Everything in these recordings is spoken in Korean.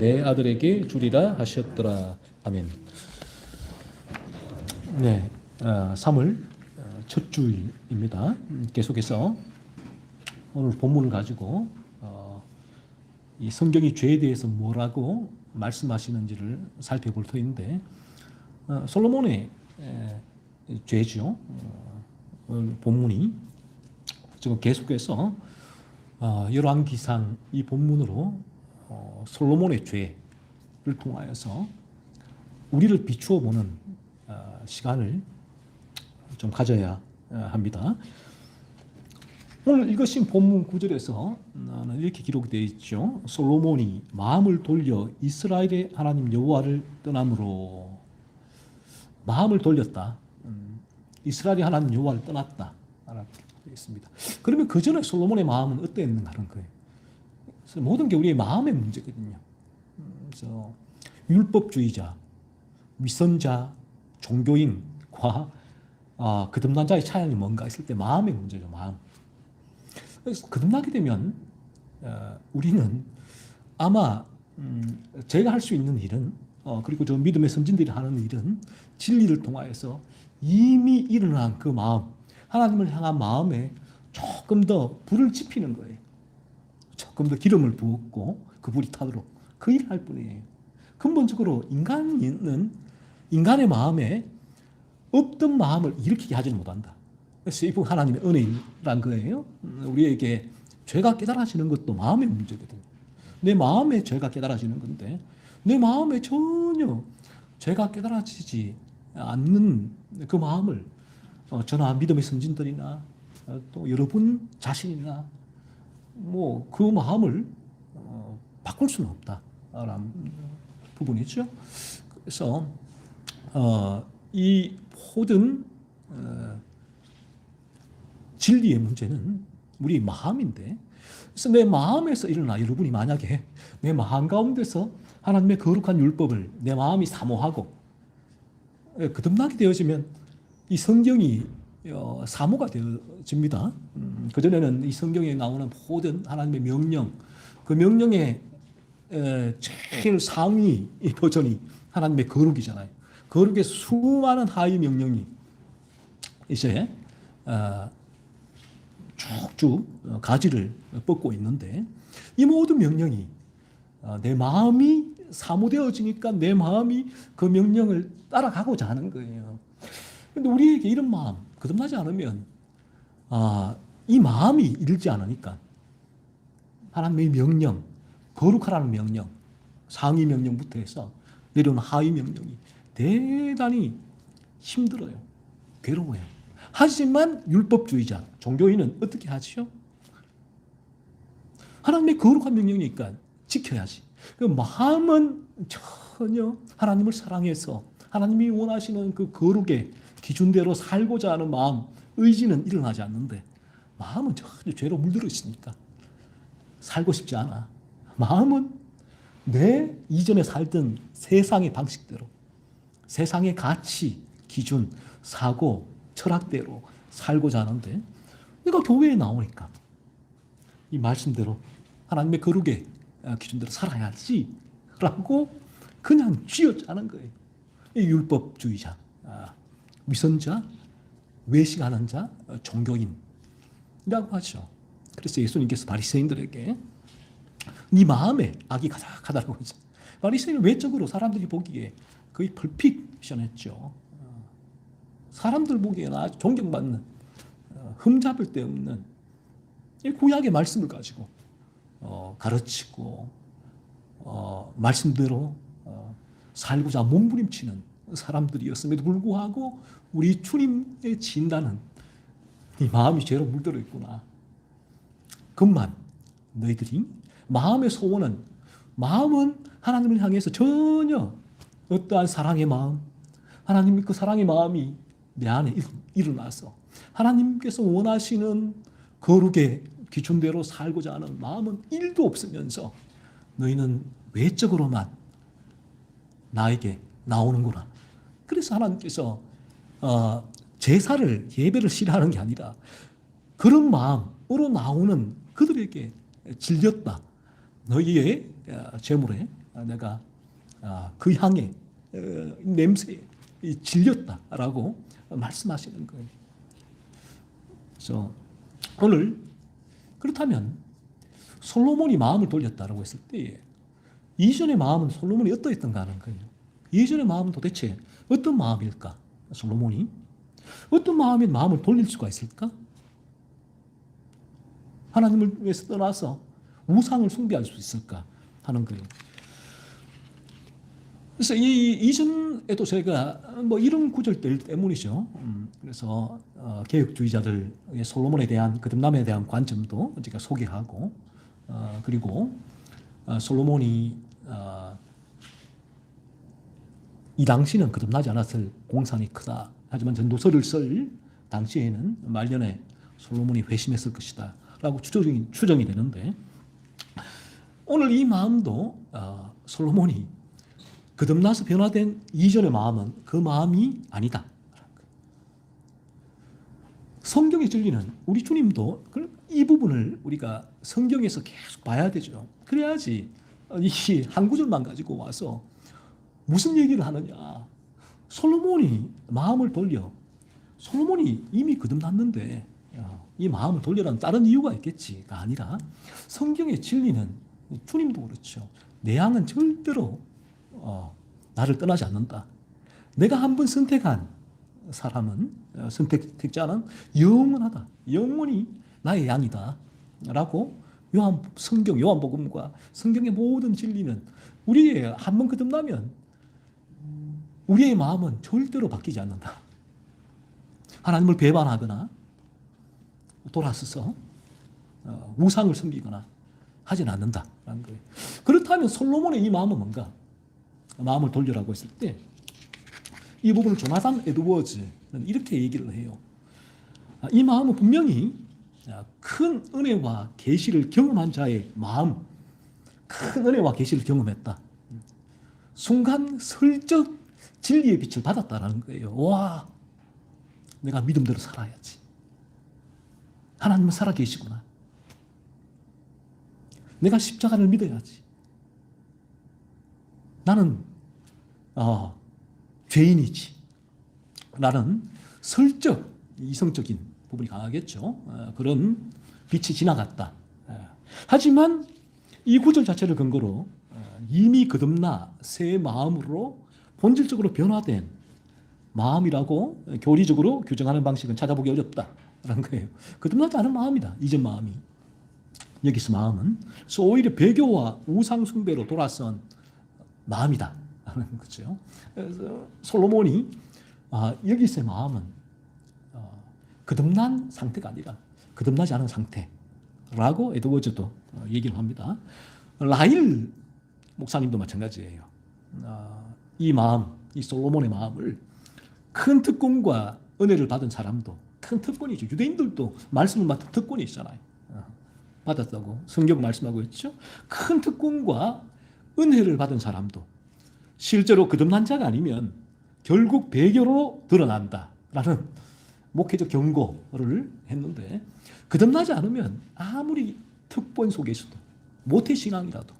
내 아들에게 주리라 하셨더라. 아멘. 네, 3월 첫 주일입니다. 계속해서 오늘 본문을 가지고 이 성경이 죄에 대해서 뭐라고 말씀하시는지를 살펴볼 터인데, 솔로몬의 죄죠. 오늘 본문이 지금 계속해서 열왕기상 이 본문으로 솔로몬의 죄를 통하여서 우리를 비추어 보는 시간을 좀 가져야 합니다. 오늘 읽으신 본문 9절에서 이렇게 기록되어 있죠. 솔로몬이 마음을 돌려 이스라엘의 하나님 여호와를 떠남으로. 마음을 돌렸다. 이스라엘의 하나님 여호와를 떠났다. 라고 되어 있습니다. 그러면 그 전에 솔로몬의 마음은 어땠는가 하는 거예요. 그래서 모든 게 우리의 마음의 문제거든요. 그래서 율법주의자, 위선자, 종교인과 거듭난 자의 차이는 뭔가 했을 때 마음의 문제죠. 마음. 그래서 거듭나게 되면 우리는 아마 제가 할 수 있는 일은 그리고 저 믿음의 선진들이 하는 일은 진리를 통하여서 이미 일어난 그 마음, 하나님을 향한 마음에 조금 더 불을 지피는 거예요. 조금 더 기름을 부었고 그 불이 타도록 그 일을 할 뿐이에요. 근본적으로 인간은 인간의 마음에 없던 마음을 일으키게 하지는 못한다. 그래서 이거 하나님의 은혜란 거예요. 우리에게 죄가 깨달아지는 것도 마음의 문제거든요. 내 마음에 죄가 깨달아지는 건데 내 마음에 전혀 죄가 깨달아지지 않는 그 마음을 저나 믿음의 선진들이나 또 여러분 자신이나 뭐 그 마음을 바꿀 수는 없다라는 부분이죠. 그래서 이 모든 진리의 문제는 우리 마음인데, 그래서 내 마음에서 일어나 여러분이 만약에 내 마음 가운데서 하나님의 거룩한 율법을 내 마음이 사모하고 거듭나게 되어지면 이 성경이 사모가 되어집니다. 그전에는 이 성경에 나오는 모든 하나님의 명령, 그 명령의 제일 상위 버전이 하나님의 거룩이잖아요. 거룩의 수많은 하위 명령이 이제 쭉쭉 가지를 뻗고 있는데, 이 모든 명령이 내 마음이 사모되어지니까 내 마음이 그 명령을 따라가고자 하는 거예요. 근데 우리에게 이런 마음, 거듭나지 않으면 이 마음이 이르지 않으니까 하나님의 명령, 거룩하라는 명령, 상위 명령부터 해서 내려오는 하위 명령이 대단히 힘들어요. 괴로워요. 하지만 율법주의자, 종교인은 어떻게 하죠? 하나님의 거룩한 명령이니까 지켜야지. 그 마음은 전혀 하나님을 사랑해서 하나님이 원하시는 그 거룩의 기준대로 살고자 하는 마음, 의지는 일어나지 않는데 마음은 전혀 죄로 물들어 있으니까 살고 싶지 않아. 마음은 내 이전에 살던 세상의 방식대로, 세상의 가치, 기준, 사고, 철학대로 살고자 하는데, 그러니까 교회에 나오니까 이 말씀대로 하나님의 거룩의 기준대로 살아야지 라고 그냥 쥐어짜는 거예요. 이 율법주의자, 위선자, 외식하는 자, 종교인이라고 하죠. 그래서 예수님께서 바리새인들에게 네 마음에 악이 가득하다고 하죠. 바리새인은 외적으로 사람들이 보기에 거의 퍼펙션했죠. 사람들 보기에는 아주 존경받는, 흠잡을 데 없는 이 구약의 말씀을 가지고 가르치고 말씀대로 살고자 몸부림치는 사람들이었음에도 불구하고 우리 주님의 진단은 이 마음이 죄로 물들어 있구나. 그만 너희들이 마음의 소원은, 마음은 하나님을 향해서 전혀 어떠한 사랑의 마음, 하나님 그 사랑의 마음이 내 안에 일어나서 하나님께서 원하시는 거룩의 기준대로 살고자 하는 마음은 1도 없으면서 너희는 외적으로만 나에게 나오는구나. 그래서 하나님께서 제사를, 예배를 싫어하는 게 아니라 그런 마음으로 나오는 그들에게 질렸다. 너희의 재물에 내가 그 향에 냄새에 질렸다라고 말씀하시는 거예요. 그래서 오늘 그렇다면 솔로몬이 마음을 돌렸다라고 했을 때 이전의 마음은 솔로몬이 어떠했던가 하는 거예요. 이전의 마음은 도대체 어떤 마음일까? 솔로몬이 어떤 마음에 마음을 돌릴 수가 있을까? 하나님을 위해서 떠나서 우상을 숭배할 수 있을까 하는 거예요. 그래서 이 이전에도 저희가 뭐 이런 구절들 때문이죠. 그래서 개혁주의자들 솔로몬에 대한 거듭남에 대한 관점도 제가 소개하고 그리고 솔로몬이 이 당시는 거듭나지 않았을 공산이 크다. 하지만 전도서를 쓸 당시에는 말년에 솔로몬이 회심했을 것이다 라고 추정이 되는데 오늘 이 마음도 솔로몬이 거듭나서 변화된 이전의 마음은 그 마음이 아니다. 성경의 진리는 우리 주님도 이 부분을 우리가 성경에서 계속 봐야 되죠. 그래야지 이 한 구절만 가지고 와서 무슨 얘기를 하느냐. 솔로몬이 마음을 돌려. 솔로몬이 이미 거듭났는데 이 마음을 돌려라는 다른 이유가 있겠지가 아니라 성경의 진리는 주님도 그렇죠. 내 양은 절대로 나를 떠나지 않는다. 내가 한번 선택한 사람은 선택자는 영원하다. 영원히 나의 양이다. 라고 요한복음과 성경의 모든 진리는 우리의 한번 거듭나면 우리의 마음은 절대로 바뀌지 않는다. 하나님을 배반하거나 돌아서서 우상을 섬기거나 하진 않는다라는 거예요. 그렇다면 솔로몬의 이 마음은 뭔가? 마음을 돌려라고 했을 때 이 부분을 조나단 에드워즈는 이렇게 얘기를 해요. 이 마음은 분명히 큰 은혜와 계시를 경험한 자의 마음, 큰 은혜와 계시를 경험했다. 순간 슬쩍 진리의 빛을 받았다라는 거예요. 와, 내가 믿음대로 살아야지. 하나님은 살아계시구나. 내가 십자가를 믿어야지. 나는 죄인이지. 나는 슬쩍 이성적인 부분이 강하겠죠. 그런 빛이 지나갔다. 하지만 이 구절 자체를 근거로 이미 거듭나 새 마음으로 본질적으로 변화된 마음이라고 교리적으로 규정하는 방식은 찾아보기 어렵다라는 거예요. 거듭나지 않은 마음이다. 이전 마음이. 여기서 마음은 그래서 오히려 배교와 우상 숭배로 돌아선 마음이다 하는 거죠. 그래서 솔로몬이 여기서의 마음은 거듭난 상태가 아니라 거듭나지 않은 상태라고 에드워즈도 얘기를 합니다. 라일 목사님도 마찬가지예요. 이 마음, 이 솔로몬의 마음을 큰 특권과 은혜를 받은 사람도 큰 특권이죠. 유대인들도 말씀을 맡은 특권이 있잖아요. 받았다고 성경 말씀하고 있죠. 큰 특권과 은혜를 받은 사람도 실제로 거듭난 자가 아니면 결국 배교로 드러난다라는 목회적 경고를 했는데 거듭나지 않으면 아무리 특권 속에서도 모태신앙이라도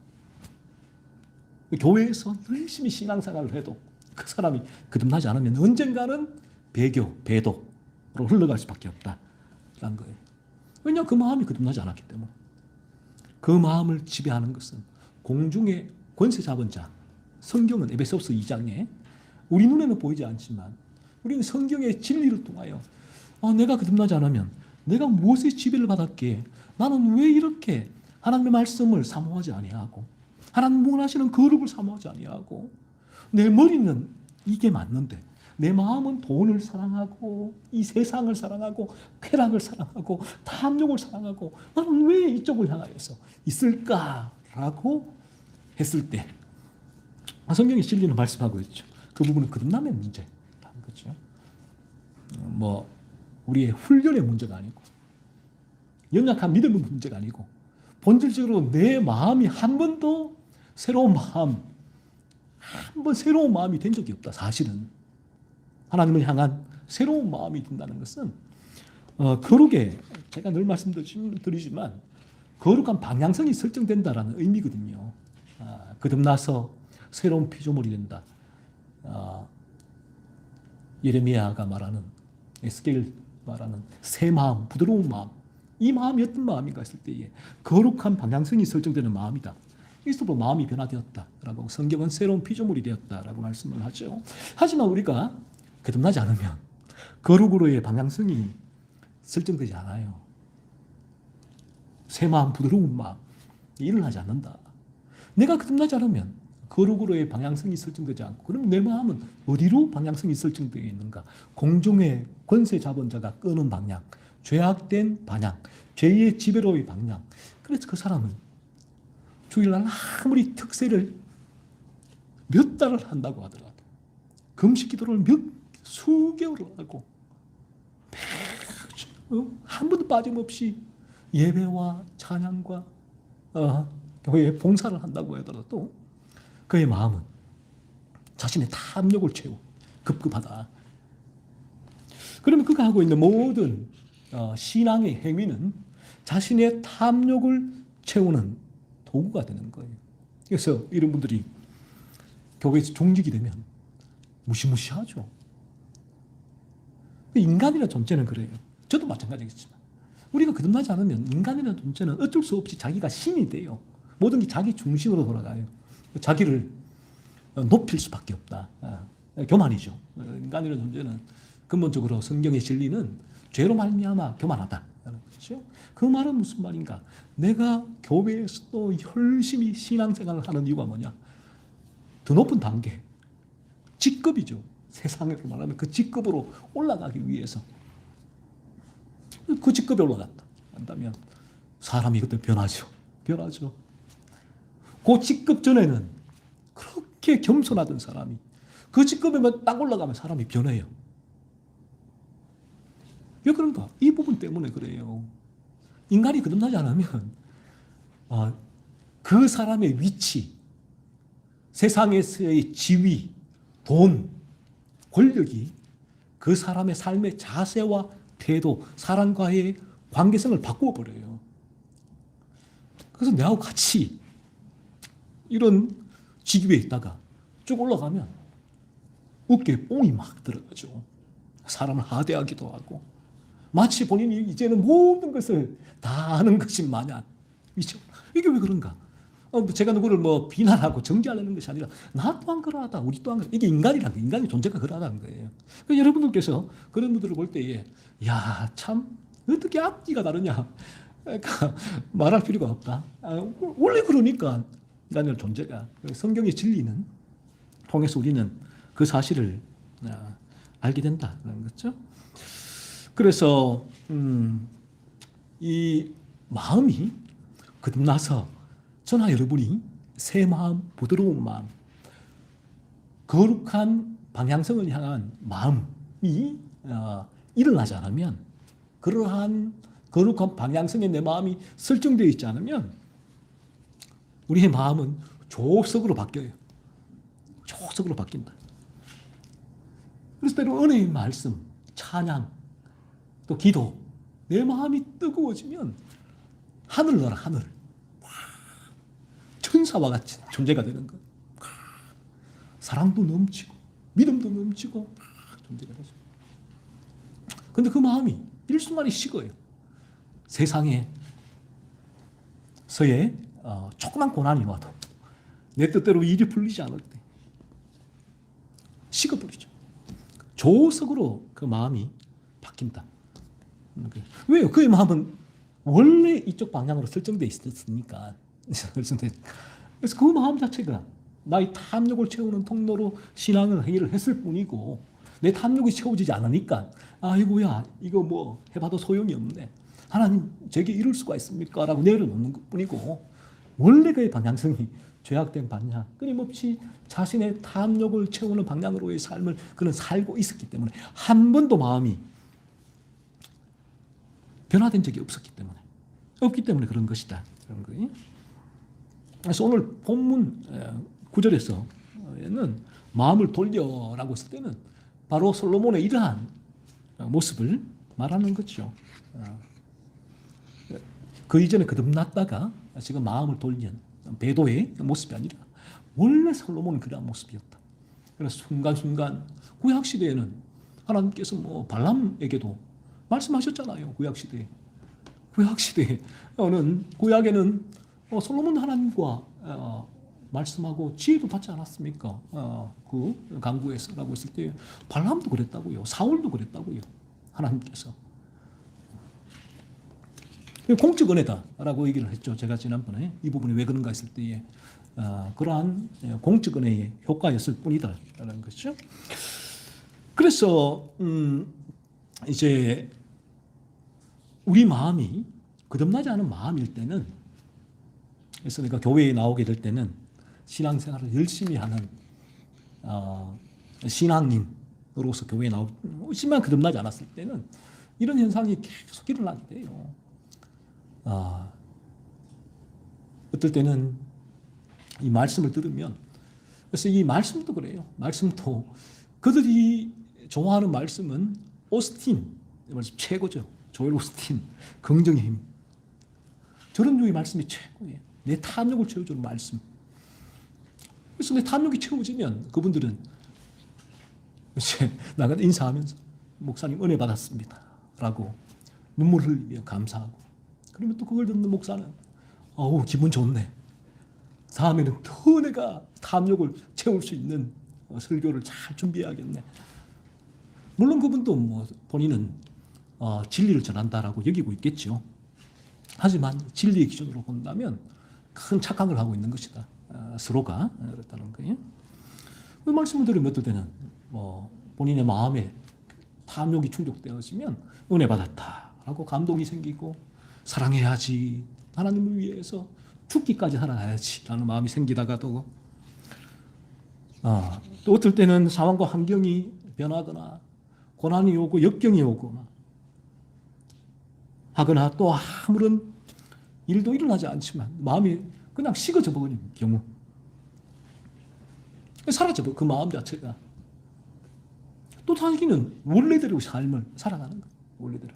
교회에서 열심히 신앙생활을 해도 그 사람이 거듭나지 않으면 언젠가는 배교, 배도로 흘러갈 수밖에 없다라는 거예요. 왜냐하면 그 마음이 거듭나지 않았기 때문에. 그 마음을 지배하는 것은 공중의 권세 잡은 자. 성경은 에베소서 2장에 우리 눈에는 보이지 않지만 우리는 성경의 진리를 통하여 내가 거듭나지 않으면 내가 무엇의 지배를 받았기에 나는 왜 이렇게 하나님의 말씀을 사모하지 아니하고 하나님 원하시는 거룩을 사모하지 아니하고 내 머리는 이게 맞는데 내 마음은 돈을 사랑하고 이 세상을 사랑하고 쾌락을 사랑하고 탐욕을 사랑하고 나는 왜 이쪽을 향하여서 있을까라고 했을 때 성경의 진리는 말씀하고 있죠. 그 부분은 거듭남의 문제라는 거죠. 뭐 우리의 훈련의 문제가 아니고 연약한 믿음의 문제가 아니고 본질적으로 내 마음이 한 번도 새로운 마음, 한 번 새로운 마음이 된 적이 없다. 사실은 하나님을 향한 새로운 마음이 든다는 것은 거룩에 제가 늘 말씀드리지만 거룩한 방향성이 설정된다라는 의미거든요. 거듭나서 새로운 피조물이 된다. 예레미야가 말하는, 에스겔 말하는 새 마음, 부드러운 마음. 이 마음이 어떤 마음인가 했을 때에 거룩한 방향성이 설정되는 마음이다. 이스로 마음이 변화되었다라고, 성경은 새로운 피조물이 되었다라고 말씀을 하죠. 하지만 우리가 거듭나지 않으면 거룩으로의 방향성이 설정되지 않아요. 새 마음, 부드러운 마음, 일어나지 않는다. 내가 거듭나지 않으면 거룩으로의 방향성이 설정되지 않고, 그럼 내 마음은 어디로 방향성이 설정되어 있는가? 공중의 권세 잡은 자가 끄는 방향, 죄악된 방향, 죄의 지배로의 방향. 그래서 그 사람은 주일날 아무리 특세를 몇 달을 한다고 하더라도, 금식 기도를 수개월을 하고, 매주 한 번도 빠짐없이 예배와 찬양과 교회 봉사를 한다고 하더라도 그의 마음은 자신의 탐욕을 채우고 급급하다. 그러면 그가 하고 있는 모든 신앙의 행위는 자신의 탐욕을 채우는 도구가 되는 거예요. 그래서 이런 분들이 교회에서 종직이 되면 무시무시하죠. 인간이라는 존재는 그래요. 저도 마찬가지겠지만 우리가 거듭나지 않으면 인간이라는 존재는 어쩔 수 없이 자기가 신이 돼요. 모든 게 자기 중심으로 돌아가요. 자기를 높일 수밖에 없다. 교만이죠. 인간이라는 존재는 근본적으로 성경의 진리는 죄로 말미암아 교만하다. 그렇죠? 그 말은 무슨 말인가? 내가 교회에서도 열심히 신앙생활을 하는 이유가 뭐냐? 더 높은 단계, 직급이죠. 세상으로 말하면 그 직급으로 올라가기 위해서. 그 직급에 올라갔다 한다면 사람이 그때 변하죠. 그 직급 전에는 그렇게 겸손하던 사람이 그 직급에만 딱 올라가면 사람이 변해요. 왜 그런가? 이 부분 때문에 그래요. 인간이 거듭나지 않으면 그 사람의 위치, 세상에서의 지위, 돈, 권력이 그 사람의 삶의 자세와 태도, 사람과의 관계성을 바꾸어버려요. 그래서 내하고 같이 이런 직위에 있다가 쭉 올라가면 어깨에 뽕이 막 들어가죠. 사람을 하대하기도 하고 마치 본인이 이제는 모든 것을 다 아는 것인 마냥. 이게 왜 그런가? 제가 누구를 비난하고 정죄하려는 것이 아니라 나 또한 그러하다, 우리 또한 그러하다. 이게 인간이라는 거예요. 인간의 존재가 그러하다는 거예요. 그러니까 여러분들께서 그런 분들을 볼 때에 야, 참 어떻게 앞뒤가 다르냐. 그러니까 말할 필요가 없다. 원래 그러니까 인간의 존재가. 성경의 진리는 통해서 우리는 그 사실을 알게 된다는 거죠. 그래서 이 마음이 거듭나서 저나 여러분이 새 마음, 부드러운 마음, 거룩한 방향성을 향한 마음이 일어나지 않으면, 그러한 거룩한 방향성에 내 마음이 설정되어 있지 않으면 우리의 마음은 조석으로 바뀌어요. 조석으로 바뀐다. 그래서 때로 은혜의 말씀, 찬양, 또 기도, 내 마음이 뜨거워지면 하늘 나라, 하늘. 천사와 같이 존재가 되는 것. 사랑도 넘치고 믿음도 넘치고 존재가 되죠. 그런데 그 마음이 일순간에 식어요. 세상에서의 조그만 고난이 와도 내 뜻대로 일이 풀리지 않을 때 식어버리죠. 조석으로 그 마음이 바뀐다. 왜요? 그의 마음은 원래 이쪽 방향으로 설정되어 있었으니까. 그래서 그 마음 자체가 나의 탐욕을 채우는 통로로 신앙을 행위를 했을 뿐이고, 내 탐욕이 채워지지 않으니까 아이고야 이거 해봐도 소용이 없네, 하나님 제게 이럴 수가 있습니까? 라고 내려놓는 것 뿐이고, 원래 그의 방향성이 죄악된 방향, 끊임없이 자신의 탐욕을 채우는 방향으로의 삶을 그는 살고 있었기 때문에 한 번도 마음이 변화된 적이 없기 때문에 그런 것이다. 그런 거예요. 그래서 오늘 본문 9절에서는 마음을 돌려라고 했을 때는 바로 솔로몬의 이러한 모습을 말하는 거죠. 그 이전에 거듭났다가 지금 마음을 돌린 배도의 모습이 아니라 원래 솔로몬은 그러한 모습이었다. 그래서 순간순간 구약 시대에는 하나님께서 뭐 발람에게도 말씀하셨잖아요. 구약 시대에. 구약 시대에는 구약에는 솔로몬 하나님과 말씀하고 지혜도 받지 않았습니까? 그 강구에서라고 했을 때 발람도 그랬다고요. 사울도 그랬다고요. 하나님께서. 공적 은혜다라고 얘기를 했죠. 제가 지난번에 이 부분이 왜 그런가 했을 때에 그러한 공적 은혜의 효과였을 뿐이다라는 것이죠. 그래서 이제 우리 마음이 거듭나지 않은 마음일 때는, 그래서 내가 교회에 나오게 될 때는 신앙생활을 열심히 하는 신앙인으로서 교회에 나오지만 거듭나지 않았을 때는 이런 현상이 계속 일어나게 돼요. 어떨 때는 이 말씀을 들으면, 그래서 이 말씀도 그래요. 말씀도 그들이 좋아하는 말씀은 오스틴 말씀 최고죠. 조엘 오스틴 긍정의 힘. 저런 류의 말씀이 최고예요. 내 탐욕을 채워주는 말씀. 그래서 내 탐욕이 채워지면 그분들은 이제 나가 인사하면서 목사님 은혜 받았습니다 라고 눈물을 흘리며 감사하고, 그러면 또 그걸 듣는 목사는 어우 기분 좋네. 다음에는 더 내가 탐욕을 채울 수 있는 설교를 잘 준비해야겠네. 물론 그분도 뭐 본인은 진리를 전한다라고 여기고 있겠죠. 하지만 진리의 기준으로 본다면 큰 착각을 하고 있는 것이다. 서로가 그렇다는 거예요. 그 말씀을 들으면 어떨 때는 본인의 마음에 탐욕이 충족되어지면 은혜 받았다라고 감동이 생기고, 사랑해야지, 하나님을 위해서 죽기까지 살아야지 라는 마음이 생기다가도 또 어떨 때는 상황과 환경이 변하거나 고난이 오고 역경이 오거나 하거나 또 아무런 일도 일어나지 않지만 마음이 그냥 식어져 버리는 경우, 사라져버려. 그 마음 자체가. 또 자기는 원래대로 삶을 살아가는 거예요. 원래대로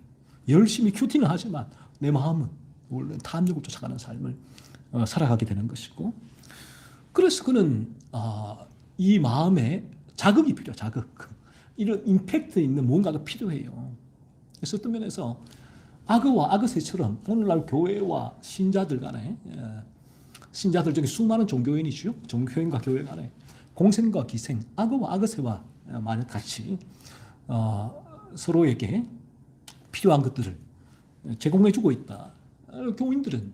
열심히 큐티는 하지만 내 마음은 원래 탐욕을 쫓아가는 삶을 살아가게 되는 것이고, 그래서 그는 이 마음에 자극이 필요해요. 자극. 이런 임팩트 있는 뭔가가 필요해요. 그래서 어떤 면에서 아그와 아그새처럼 오늘날 교회와 신자들 간에, 신자들 중에 수많은 종교인이죠. 종교인과 교회 간에 공생과 기생, 아그와 아그새와 만약 같이 서로에게 필요한 것들을 제공해주고 있다. 교인들은,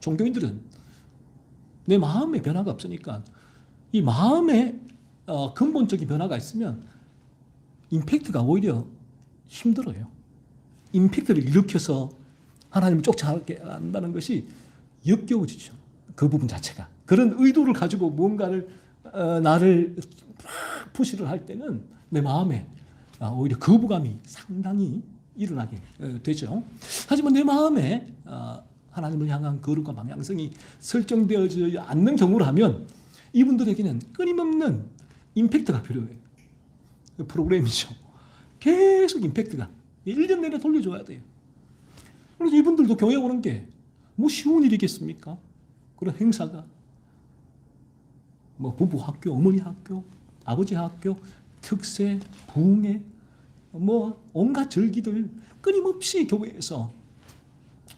종교인들은 내 마음에 변화가 없으니까 이 마음에 근본적인 변화가 있으면 임팩트가 오히려 힘들어요. 임팩트를 일으켜서 하나님을 쫓아가게 한다는 것이 역겨워지죠. 그 부분 자체가. 그런 의도를 가지고 무언가를 나를 푸시를 할 때는 내 마음에 오히려 거부감이 상당히 일어나게 되죠. 하지만 내 마음에 하나님을 향한 거룩한 방향성이 설정되어지지 않는 경우라면 이분들에게는 끊임없는 임팩트가 필요해요. 프로그램이죠. 계속 임팩트가 1년 내내 돌려줘야 돼요. 그래서 이분들도 교회 오는 게 뭐 쉬운 일이겠습니까? 그런 행사가 뭐 부부 학교, 어머니 학교, 아버지 학교, 특세, 부흥회, 뭐 온갖 절기들 끊임없이 교회에서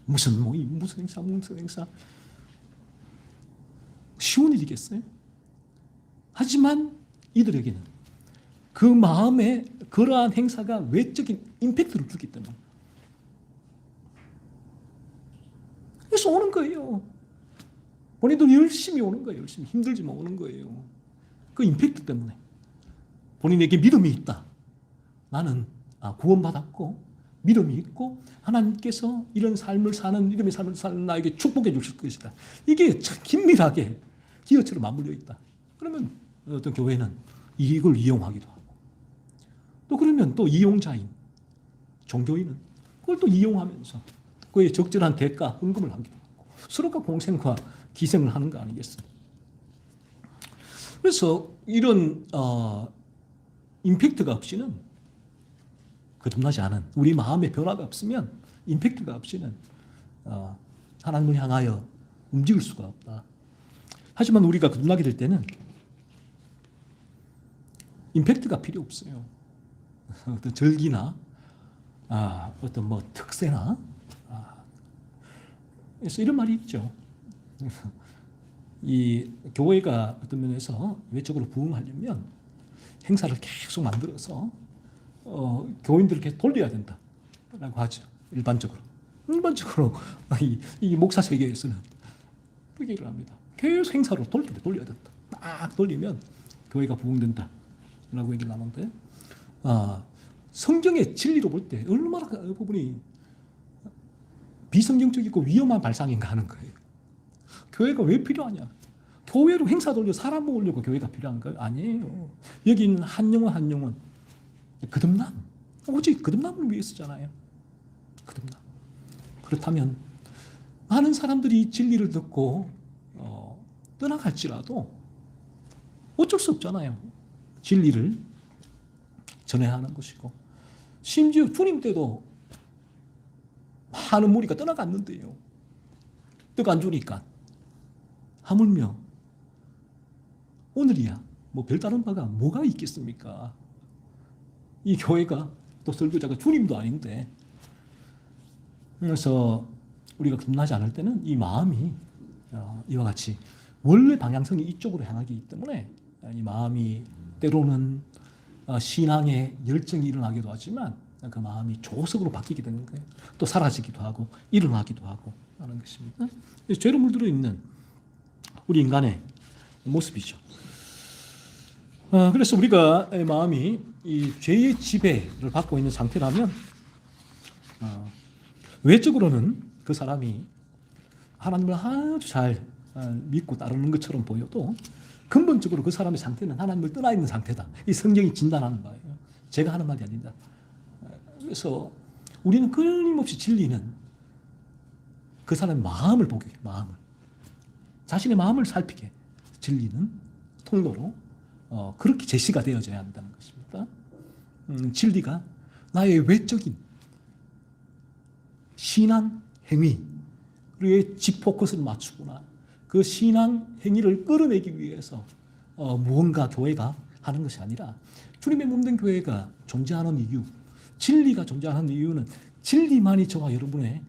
무슨 모임, 무슨 행사 쉬운 일이겠어요? 하지만 이들에게는 그 마음에 그러한 행사가 외적인 임팩트를 주기 때문에 그래서 오는 거예요. 본인도 열심히 오는 거예요. 열심히 힘들지만 오는 거예요. 그 임팩트 때문에 본인에게 믿음이 있다. 나는 구원받았고 믿음이 있고 하나님께서 이런 삶을 사는, 이름의 삶을 사는 나에게 축복해 주실 것이다. 이게 참 긴밀하게 기어처럼 맞물려 있다. 그러면 어떤 교회는 이걸 이용하기도 하고, 또 그러면 또 이용자인 종교인은 그걸 또 이용하면서 그에 적절한 대가, 헌금을 하기도 하고 서로가 공생과 기생을 하는 거 아니겠어요? 그래서 이런 임팩트가 없이는, 거듭나지 않은 우리 마음의 변화가 없으면, 임팩트가 없이는 하나님을 향하여 움직일 수가 없다. 하지만 우리가 거듭나게 될 때는 임팩트가 필요 없어요. 어떤 절기나 어떤 뭐 특세나 그래서 이런 말이 있죠. 이 교회가 어떤 면에서 외적으로 부흥하려면 행사를 계속 만들어서 교인들을 계속 돌려야 된다라고 하죠. 일반적으로 이 목사 세계에서는 그렇게 얘기를 합니다. 계속 행사로 돌려야 된다. 막 돌리면 교회가 부흥된다라고 얘기를 하는데 성경의 진리로 볼 때 얼마나 그 부분이 비성경적이고 위험한 발상인가 하는 거예요. 교회가 왜 필요하냐? 교회로 행사 돌려 사람 모으려고 교회가 필요한 거 아니에요. 여기는 한 영혼 거듭남, 오직 거듭남을 위해 쓰잖아요. 거듭남. 그렇다면 많은 사람들이 진리를 듣고 떠나갈지라도 어쩔 수 없잖아요. 진리를 전해야 하는 것이고, 심지어 주님 때도 많은 무리가 떠나갔는데요. 떡 안 주니까. 하물며 오늘이야 뭐 별다른 바가 뭐가 있겠습니까? 이 교회가 또 설교자가 주님도 아닌데. 그래서 우리가 거듭나지 않을 때는 이 마음이 이와 같이 원래 방향성이 이쪽으로 향하기 때문에 이 마음이 때로는 신앙의 열정이 일어나기도 하지만 그 마음이 조석으로 바뀌게 되는 거예요. 또 사라지기도 하고 일어나기도 하고 하는 것입니다. 죄로 물들어 있는 우리 인간의 모습이죠. 그래서 우리가 마음이 이 죄의 지배를 받고 있는 상태라면 외적으로는 그 사람이 하나님을 아주 잘 믿고 따르는 것처럼 보여도 근본적으로 그 사람의 상태는 하나님을 떠나 있는 상태다. 이 성경이 진단하는 바예요. 제가 하는 말이 아니다. 그래서 우리는 끊임없이 진리는 그 사람의 마음을 보게 해요. 마음을. 자신의 마음을 살피게. 진리는 통로로 그렇게 제시가 되어져야 한다는 것입니다. 진리가 나의 외적인 신앙 행위에 집포커스를 맞추거나 그 신앙 행위를 끌어내기 위해서 무언가 교회가 하는 것이 아니라 주님의 몸된 교회가 존재하는 이유, 진리가 존재하는 이유는 진리만이 저와 여러분의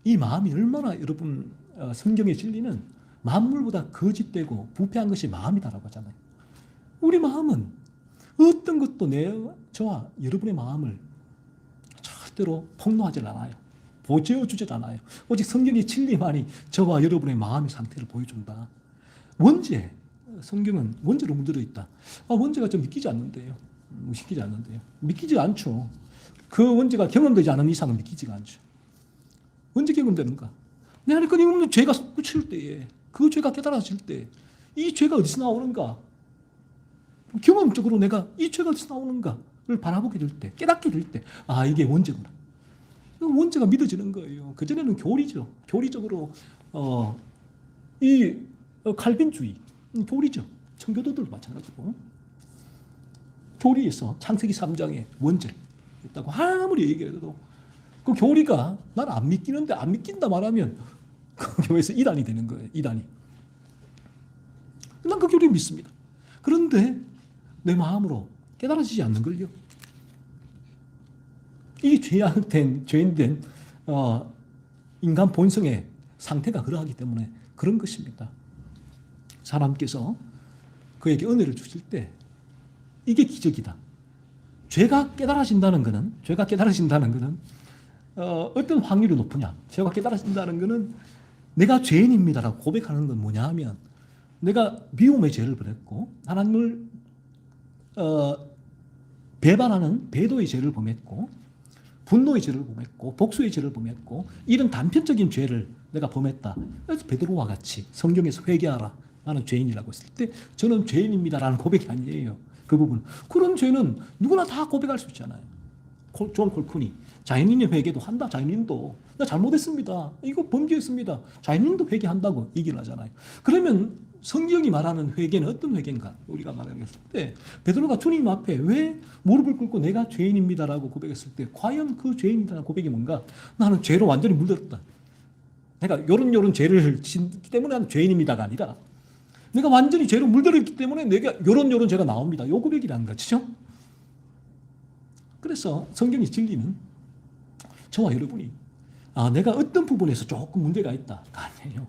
이 마음이 얼마나 여러분 성경의 진리는 만물보다 거짓되고 부패한 것이 마음이다라고 하잖아요. 우리 마음은 어떤 것도 저와 여러분의 마음을 절대로 폭로하지 않아요. 보여주지 않아요. 오직 성경의 진리만이 저와 여러분의 마음의 상태를 보여준다. 원죄, 성경은 원죄로 물들어 있다. 원죄가 좀 믿기지 않는데요. 믿기지 않죠. 그 원죄가 경험되지 않은 이상은 믿기지가 않죠. 언제 경험되는가? 내 안에 끊임없는 죄가 솟구칠 때에, 그 죄가 깨달아질 때, 이 죄가 어디서 나오는가? 경험적으로 내가 이 죄가 어디서 나오는가를 바라보게 될 때, 깨닫게 될 때, 이게 원죄구나. 원죄가 믿어지는 거예요. 그전에는 교리죠. 교리적으로, 칼빈주의, 교리죠. 청교도들도 마찬가지고. 교리에서 창세기 3장에 원죄 있다고 아무리 얘기해도 그 교리가 난 안 믿기는데 안 믿긴다 말하면 그 교회에서 이단이 되는 거예요. 이단이. 난 그 교리 믿습니다. 그런데 내 마음으로 깨달아지지 않는 걸요. 이 죄인된 인간 본성의 상태가 그러하기 때문에 그런 것입니다. 사람께서 그에게 은혜를 주실 때 이게 기적이다. 죄가 깨달아진다는 것은 어떤 확률이 높으냐? 죄가 깨달아진다는 것은 내가 죄인입니다라고 고백하는 건 뭐냐 하면 내가 미움의 죄를 범했고 하나님을 배반하는 배도의 죄를 범했고 분노의 죄를 범했고 복수의 죄를 범했고 이런 단편적인 죄를 내가 범했다. 그래서 베드로와 같이 성경에서 회개하라. 나는 죄인이라고 했을 때 저는 죄인입니다라는 고백이 아니에요. 그 부분. 그런 죄는 누구나 다 고백할 수 있잖아요. 존 콜쿤이 자연인의 회개도 한다. 자연인도 나 잘못했습니다. 이거 범죄했습니다. 자연인도 회개한다고 얘기를 하잖아요. 그러면 성경이 말하는 회개는 어떤 회개인가? 우리가 말했을 때 베드로가 주님 앞에 왜 무릎을 꿇고 내가 죄인입니다라고 고백했을 때 과연 그 죄인이라는 고백이 뭔가? 나는 죄로 완전히 물들었다. 내가 요런 죄를 짓기 때문에 나는 죄인입니다가 아니라 내가 완전히 죄로 물들어 있기 때문에 내가 요런 죄가 나옵니다. 요 고백이라는 거죠. 그래서 성경의 진리는 저와 여러분이 내가 어떤 부분에서 조금 문제가 있다가 아니에요.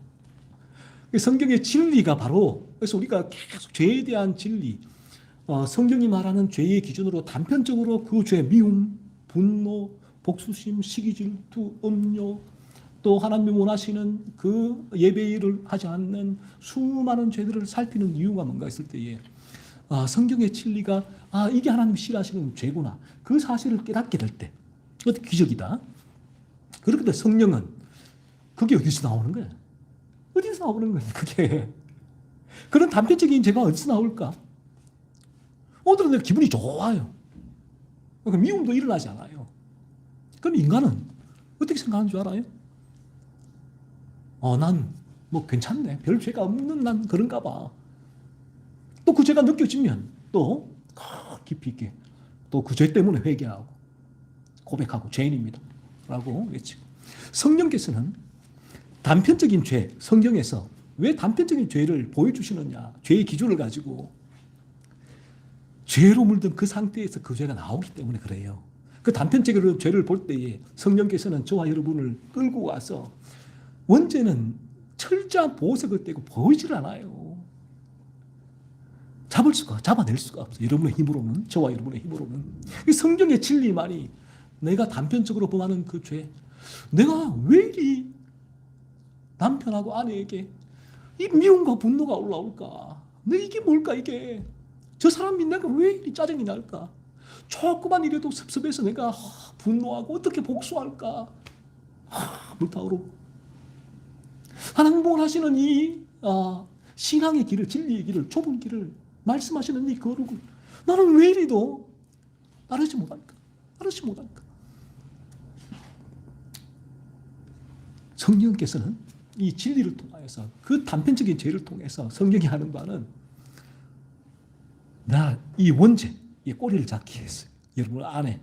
성경의 진리가 바로, 그래서 우리가 계속 죄에 대한 진리, 성경이 말하는 죄의 기준으로 단편적으로 그 죄, 미움, 분노, 복수심, 시기, 질투, 음욕, 또 하나님이 원하시는 그 예배를 하지 않는 수많은 죄들을 살피는 이유가 뭔가 있을 때에 성경의 진리가 이게 하나님이 싫어하시는 죄구나, 그 사실을 깨닫게 될 때, 그것도 기적이다. 그렇게 성령은 그게 어디서 나오는 거야? 어디서 나오는 거야? 그게 그런 단편적인 죄가 어디서 나올까? 오늘은 내가 기분이 좋아요. 그러니까 미움도 일어나지 않아요. 그럼 인간은 어떻게 생각하는 줄 알아요? 난 뭐 괜찮네. 별 죄가 없는 난 그런가 봐. 또 그 죄가 느껴지면 또 깊이 있게 또 그 죄 때문에 회개하고 고백하고 죄인입니다 라고 외치고. 성령께서는 단편적인 죄, 성경에서 왜 단편적인 죄를 보여주시느냐, 죄의 기준을 가지고 죄로 물든 그 상태에서 그 죄가 나오기 때문에 그래요. 그 단편적인 죄를 볼 때에 성령께서는 저와 여러분을 끌고 와서 원죄는 철저한 보석을 떼고 보이질 않아요. 잡아낼 수가 없어요. 여러분의 힘으로는, 저와 여러분의 힘으로는. 이 성경의 진리만이 내가 단편적으로 범하는 그 죄, 내가 왜 이 남편하고 아내에게 이 미움과 분노가 올라올까? 이게 뭘까 이게? 저 사람이 내가 왜 이리 짜증이 날까? 조그만 일에도 섭섭해서 내가 분노하고 어떻게 복수할까? 불타오르고. 하나님 원하시는 이 신앙의 길을, 진리의 길을, 좁은 길을 말씀하시는 이 거룩을 나는 왜 이리도 따르지 못할까? 성령께서는 이 진리를 통하여서 그 단편적인 죄를 통해서 성경이 하는 바는 이 원죄, 이 꼬리를 잡기 위해서 여러분 안에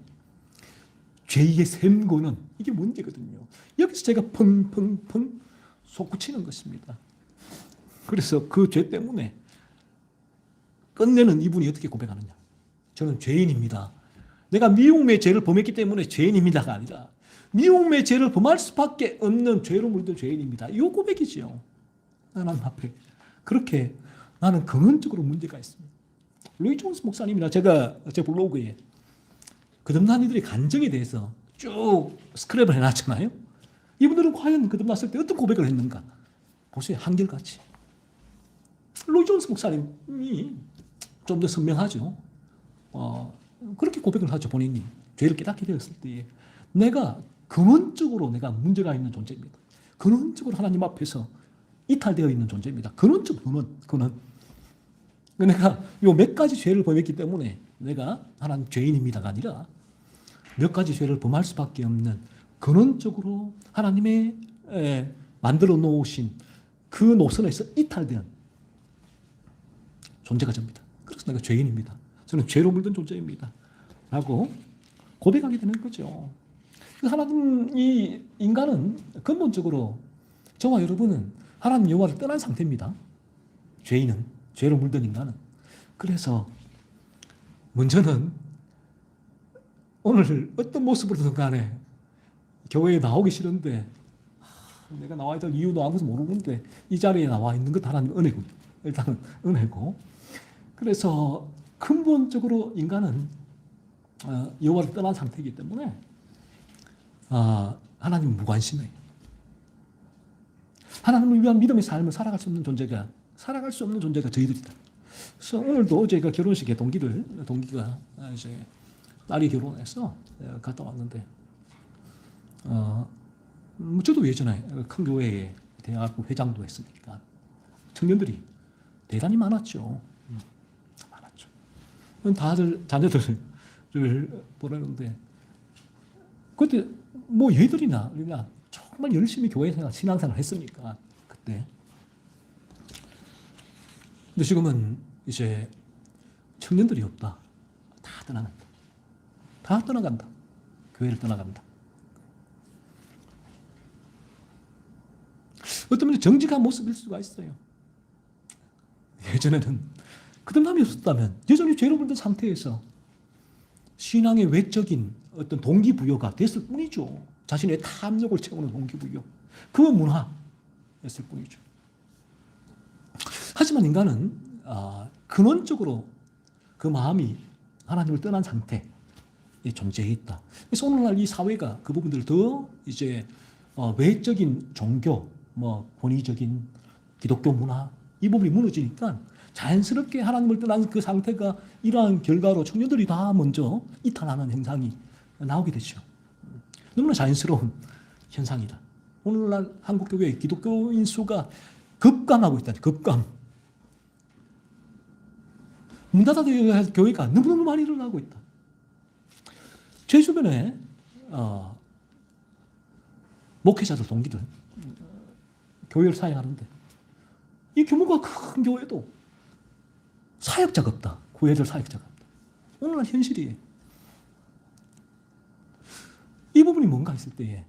죄의 샘고는 이게 문제거든요. 여기서 제가 펑펑펑 솟구치는 것입니다. 그래서 그 죄 때문에 끝내는 이분이 어떻게 고백하느냐. 저는 죄인입니다. 내가 미움의 죄를 범했기 때문에 죄인입니다가 아니라 미움의 죄를 범할 수밖에 없는 죄로 물든 죄인입니다. 이 고백이지요. 하나님 앞에. 그렇게 나는 근원적으로 문제가 있습니다. 로이 존스 목사님이나 제가 제 블로그에 거듭난 이들의 간증에 대해서 쭉 스크랩을 해놨잖아요. 이분들은 과연 거듭났을 때 어떤 고백을 했는가? 보세요. 한결같이. 로이 존스 목사님이 좀 더 선명하죠. 그렇게 고백을 하죠. 본인이 죄를 깨닫게 되었을 때에 내가 근원적으로 내가 문제가 있는 존재입니다. 근원적으로 하나님 앞에서 이탈되어 있는 존재입니다. 근원. 내가 요 몇 가지 죄를 범했기 때문에 내가 하나님 죄인입니다가 아니라 몇 가지 죄를 범할 수밖에 없는 근원적으로 하나님의 만들어 놓으신 그 노선에서 이탈된 존재가 접니다. 그래서 내가 죄인입니다. 저는 죄로 물든 존재입니다. 라고 고백하게 되는 거죠. 하나님, 이 인간은 근본적으로 저와 여러분은 하나님 여호와를 떠난 상태입니다. 죄인은, 죄로 물든 인간은. 그래서 먼저는 오늘 어떤 모습으로든 간에 교회에 나오기 싫은데 내가 나와야 될 이유도 아무것도 모르는데 이 자리에 나와 있는 것 하나님 은혜고, 일단은 은혜고. 그래서 근본적으로 인간은 여호와를 떠난 상태이기 때문에 하나님 무관심해요. 하나님을 위한 믿음의 삶을 살아갈 수 없는 존재가 저희들이다. 그래서 오늘도 저희가 결혼식에 동기가 이제 딸이 결혼해서 갔다 왔는데, 저도 예전에 큰 교회에 대학교 회장도 했으니까 청년들이 대단히 많았죠. 다들 자녀들을 보내는데, 그때 뭐 얘들이나 우리가 정말 열심히 교회 생활, 신앙생활 했으니까 그때. 근데 지금은 이제 청년들이 없다. 다 떠나간다. 교회를 떠나간다. 어떤 면에 정직한 모습일 수가 있어요. 예전에는 거듭남이 없었다면 여전히 죄로 물든 상태에서 신앙의 외적인 어떤 동기부여가 됐을 뿐이죠. 자신의 탐욕을 채우는 동기부여. 그 문화였을 뿐이죠. 하지만 인간은 근원적으로 그 마음이 하나님을 떠난 상태에 존재해 있다. 그래서 오늘날 이 사회가 그 부분들을 더 이제 외적인 종교, 권위적인 기독교 문화 이 부분이 무너지니까 자연스럽게 하나님을 떠난 그 상태가 이러한 결과로 청년들이 다 먼저 이탈하는 현상이 나오게 되죠. 너무나 자연스러운 현상이다. 오늘날 한국교회 기독교인 수가 급감하고 있다. 급감. 문 닫아야 할 교회가 너무너무 많이 일어나고 있다. 제 주변에 목회자들, 동기들 교회를 사역하는데 이 규모가 큰 교회도 사역자가 없다. 구해줄 사역자가 없다. 오늘날 현실이에요. 이 부분이 뭔가 했을 때에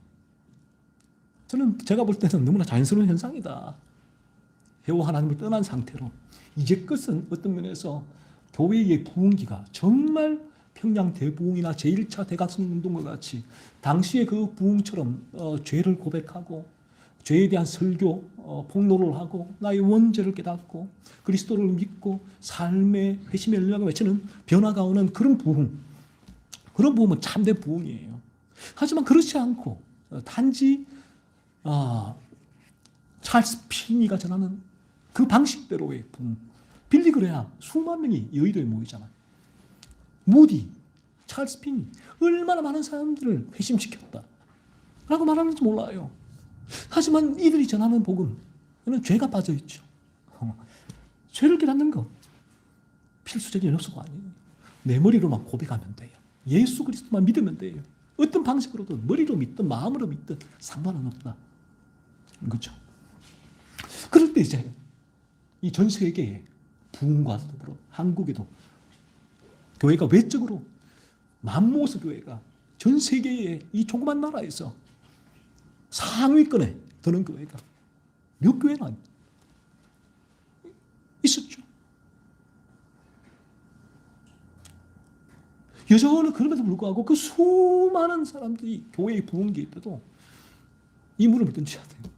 제가 볼 때는 너무나 자연스러운 현상이다. 해오 하나님을 떠난 상태로 이제 끝은 어떤 면에서 교회의 부흥기가 정말 평양 대부흥이나 제1차 대각성 운동과 같이 당시의 그 부흥처럼 죄를 고백하고 죄에 대한 설교, 폭로를 하고 나의 원죄를 깨닫고 그리스도를 믿고 삶의 회심의 열매가 맺히는 변화가 오는 그런 부흥. 그런 부흥은 참된 부흥이에요. 하지만 그렇지 않고 단지 찰스 피니가 전하는 그 방식대로의 부흥. 빌리 그레함 수만 명이 여의도에 모이잖아요. 무디, 찰스 피니 얼마나 많은 사람들을 회심시켰다 라고 말하는지 몰라요. 하지만 이들이 전하는 복음은 죄가 빠져있죠. 죄를 깨닫는 것 필수적인 요소가 아니에요. 내 머리로만 고백하면 돼요. 예수 그리스도만 믿으면 돼요. 어떤 방식으로든 머리로 믿든 마음으로 믿든 상관은 없다. 그렇죠? 그럴 때 이제 이 전 세계의 부흥과 더불어 한국에도 교회가 외적으로 맘모스 교회가 전 세계의 이 조그만 나라에서 상위권에 드는 교회가 몇 교회나 있었죠. 여전히 그럼에도 불구하고 그 수많은 사람들이 교회의 부흥기에 때도 이 물음을 던져야 돼요.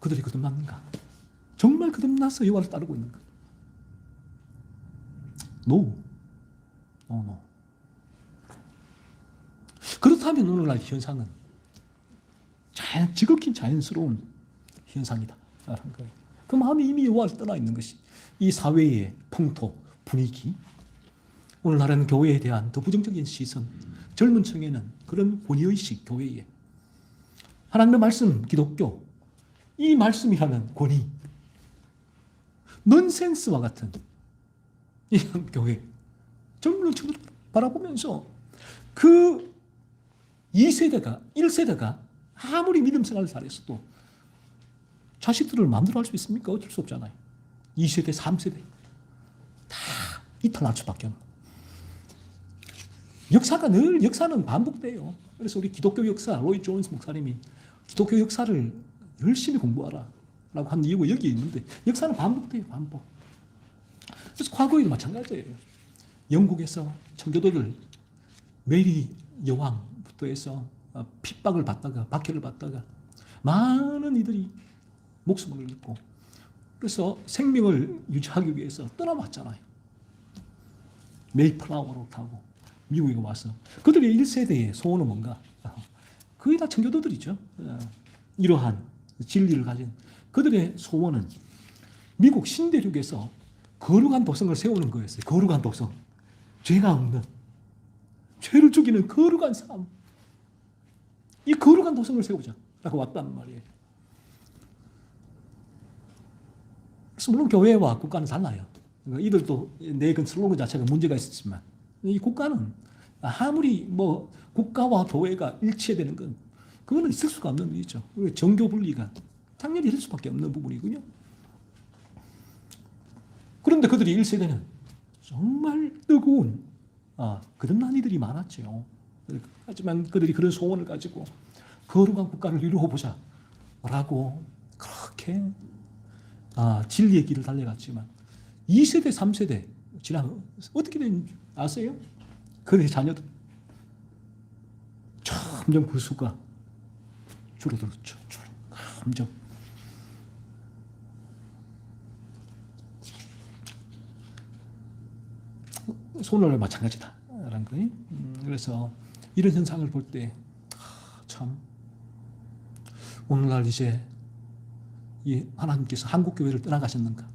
그들이 거듭났는가? 정말 거듭나서 여호와를 따르고 있는가? No. No. 그렇다면 오늘날 현상은 지극히 자연스러운 현상이다. 그 마음이 이미 여호와를 떠나 있는 것이 이 사회의 풍토, 분위기, 오늘날은 교회에 대한 더 부정적인 시선, 젊은 층에는 그런 권위의식, 교회에 하나님의 말씀, 기독교, 이 말씀이라는 권위, 넌센스와 같은 이 교회, 젊은 층을 바라보면서 그 2세대가, 1세대가 아무리 믿음 생활을 잘했어도 자식들을 마음대로 할 수 있습니까? 어쩔 수 없잖아요. 2세대, 3세대 다 이탈할 수밖에 없는. 역사는 반복돼요. 그래서 우리 기독교 역사, 로이 존스 목사님이 기독교 역사를 열심히 공부하라 라고 한 이유가 여기에 있는데 역사는 반복돼요. 반복. 그래서 과거에도 마찬가지예요. 영국에서 청교도들 메리 여왕부터 해서 핍박을 받다가 박해를 받다가 많은 이들이 목숨을 잃고 그래서 생명을 유지하기 위해서 떠나왔잖아요. 메이플라워로 타고 미국에 와서 그들의 1세대의 소원은 뭔가? 거의 다 청교도들이죠. 이러한 진리를 가진 그들의 소원은 미국 신대륙에서 거룩한 도성을 세우는 거였어요. 거룩한 도성. 죄가 없는, 죄를 죽이는 거룩한 삶. 이 거룩한 도성을 세우자 라고 왔다는 말이에요. 그래서 물론 교회와 국가는 달라요. 이들도 내건 슬로건 자체가 문제가 있었지만 이 국가는 아무리 국가와 교회가 일치되는 건 그거는 있을 수가 없는 일이죠. 정교 분리가 당연히 있을 수밖에 없는 부분이군요. 그런데 그들이 1세대는 정말 뜨거운 거듭난 이들이 많았죠. 하지만 그들이 그런 소원을 가지고 거룩한 국가를 이루어보자 라고 그렇게 진리의 길을 달려갔지만 2세대, 3세대 지나면 어떻게 되는지 아세요? 그의 자녀들. 점점 그 수가 줄어들었죠. 점점. 손을 마찬가지다라는 거예요. 그래서 이런 현상을 볼 때 참 오늘날 이제 이 하나님께서 한국 교회를 떠나가셨는가?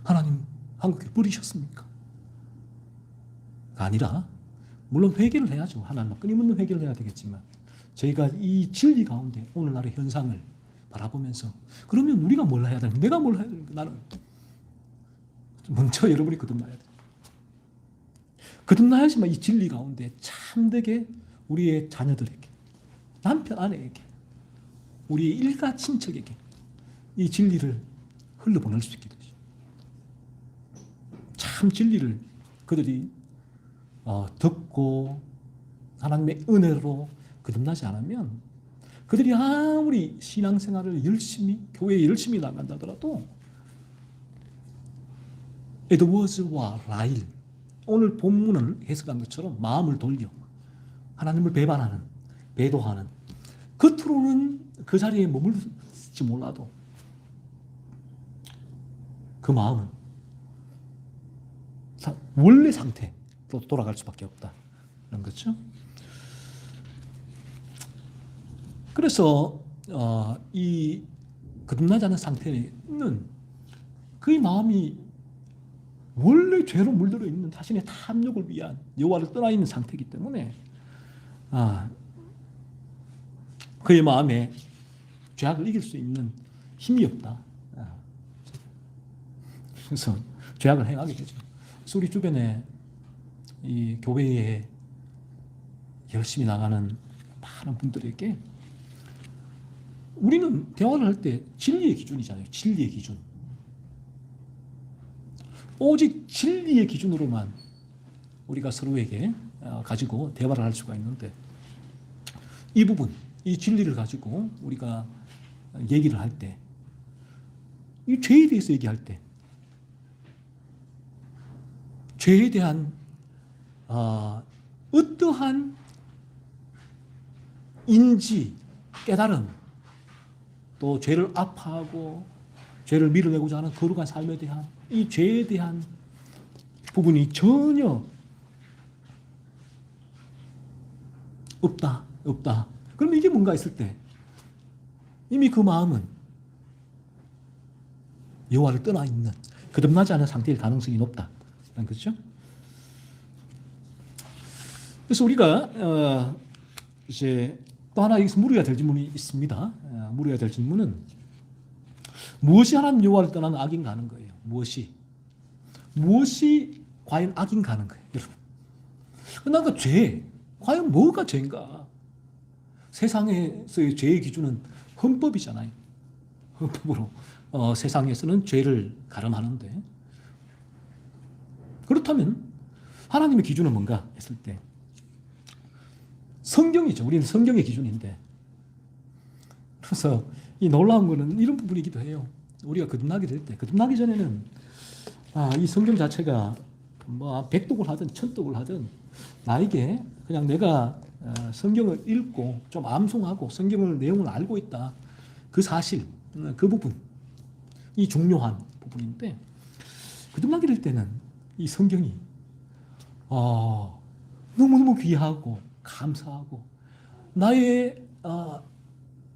하나님 한국 교회 버리셨습니까? 아니라 물론 회개를 해야죠. 하나님 끊임없는 회개를 해야 되겠지만 저희가 이 진리 가운데 오늘날의 현상을 바라보면서 그러면 우리가 뭘 해야 되는가? 내가 뭘 해야 되는가? 나는 먼저 여러분이 거듭나야 돼. 거듭나야지만 이 진리 가운데 참되게 우리의 자녀들에게, 남편, 아내에게, 우리의 일가 친척에게 이 진리를 흘러보낼 수 있게 되죠. 참 진리를 그들이 듣고 하나님의 은혜로 거듭나지 않으면 그들이 아무리 신앙생활을 열심히, 교회에 열심히 나간다더라도 에드워즈와 라일, 오늘 본문을 해석한 것처럼 마음을 돌려 하나님을 배반하는, 배도하는, 겉으로는 그 자리에 머물지 몰라도 그 마음은 원래 상태로 돌아갈 수밖에 없다. 그런 거죠. 그래서 이 거듭나지 않은 상태는 그의 마음이 원래 죄로 물들어 있는 자신의 탐욕을 위한 여호와를 떠나 있는 상태이기 때문에 그의 마음에 죄악을 이길 수 있는 힘이 없다. 그래서 죄악을 행하게 되죠. 그래서 우리 주변에 이 교회에 열심히 나가는 많은 분들에게 우리는 대화를 할 때 진리의 기준이잖아요. 진리의 기준. 오직 진리의 기준으로만 우리가 서로에게 가지고 대화를 할 수가 있는데 이 부분, 이 진리를 가지고 우리가 얘기를 할 때, 이 죄에 대해서 얘기할 때, 죄에 대한 어떠한 인지, 깨달음, 또 죄를 아파하고 죄를 밀어내고자 하는 거룩한 삶에 대한 이 죄에 대한 부분이 전혀 없다. 그럼 이게 뭔가 있을 때 이미 그 마음은 여호와를 떠나 있는, 거듭나지 않은 상태일 가능성이 높다. 그렇죠? 그래서 우리가 이제 또 하나 여기서 물어야 될 질문이 있습니다. 물어야 될 질문은 무엇이 하나님 여호와를 떠나는 악인가 하는 거예요. 무엇이 과연 악인가 하는 거예요, 여러분. 그러니까 죄, 과연 뭐가 죄인가? 세상에서의 죄의 기준은 헌법이잖아요. 헌법으로 세상에서는 죄를 가름하는데 그렇다면 하나님의 기준은 뭔가 했을 때 성경이죠. 우리는 성경의 기준인데 그래서 이 놀라운 거는 이런 부분이기도 해요. 우리가 거듭나게 될 때, 거듭나기 전에는 이 성경 자체가 뭐 백독을 하든 천독을 하든 나에게 그냥 내가 성경을 읽고 좀 암송하고 성경을 내용을 알고 있다. 그 사실, 그 부분이 중요한 부분인데 거듭나게 될 때는 이 성경이 너무너무 귀하고 감사하고 나의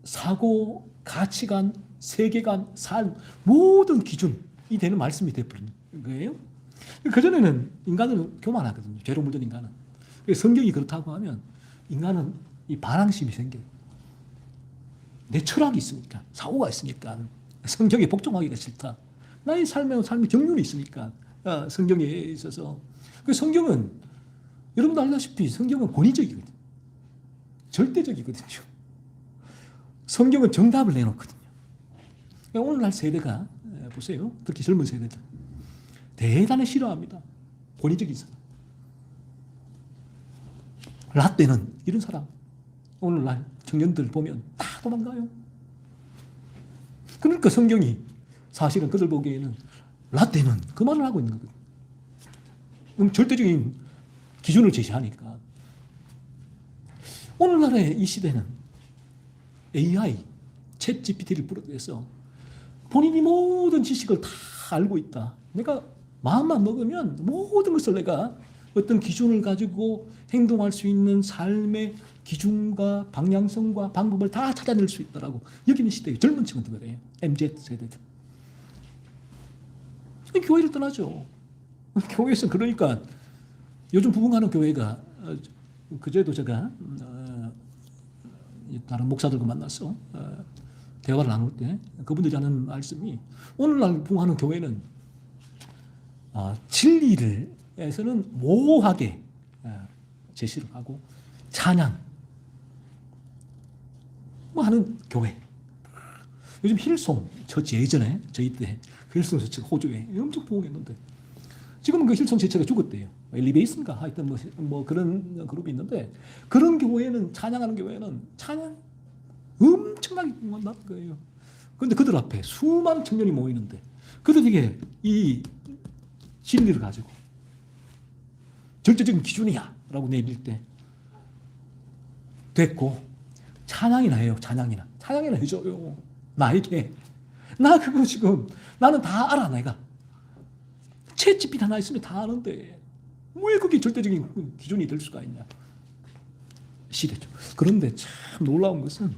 사고, 가치관, 세계관, 삶 모든 기준이 되는 말씀이 되어버린 거예요. 그전에는 인간은 교만하거든요. 죄로 물든 인간은. 성경이 그렇다고 하면 인간은 이 반항심이 생겨요. 내 철학이 있으니까, 사고가 있으니까 성경에 복종하기가 싫다. 나의 삶의 정률이 있으니까 성경에 있어서. 성경은 여러분도 알다시피 성경은 권위적이거든요. 절대적이거든요. 성경은 정답을 내놓거든요. 오늘날 세대가 보세요. 특히 젊은 세대들 대단히 싫어합니다. 권위적인 사람. 라떼는 이런 사람. 오늘날 청년들 보면 다 도망가요. 그러니까 성경이 사실은 그들 보기에는 라떼는 그 말을 하고 있는 거거든요. 그럼 절대적인 기준을 제시하니까. 오늘날의 이 시대는 AI, 챗 GPT를 비롯해서 본인이 모든 지식을 다 알고 있다. 내가 마음만 먹으면 모든 것을 내가 어떤 기준을 가지고 행동할 수 있는 삶의 기준과 방향성과 방법을 다 찾아낼 수 있다라고 여기는 시대의 젊은 층은 그래요. MZ 세대들. 교회를 떠나죠. 교회에서 그러니까 요즘 부흥하는 교회가 그제도 제가 다른 목사들과 만나서 대화를 나눌 때 그분들이 하는 말씀이 오늘날 부흥하는 교회는 진리를에서는 모호하게 제시를 하고 찬양 뭐 하는 교회. 요즘 힐송 처치 예전에 저희 때 힐송 처치가 호주에 엄청 부흥했는데 지금은 그 힐송 처치가 죽었대요. 엘리베이스인가 하여튼 뭐 그런 그룹이 있는데 그런 교회는 찬양하는 교회는 찬양 엄청나게 만난 거예요. 그런데 그들 앞에 수많은 청년이 모이는데 그들에게 이 진리를 가지고 절대적인 기준이야 라고 내밀 때 됐고 찬양이나 해요. 찬양이나 해줘요. 나에게 나 그거 지금 나는 다 알아. 내가 챗 GPT 하나 있으면 다 아는데 왜 그게 절대적인 기준이 될 수가 있냐 시대죠. 그런데 참 놀라운 것은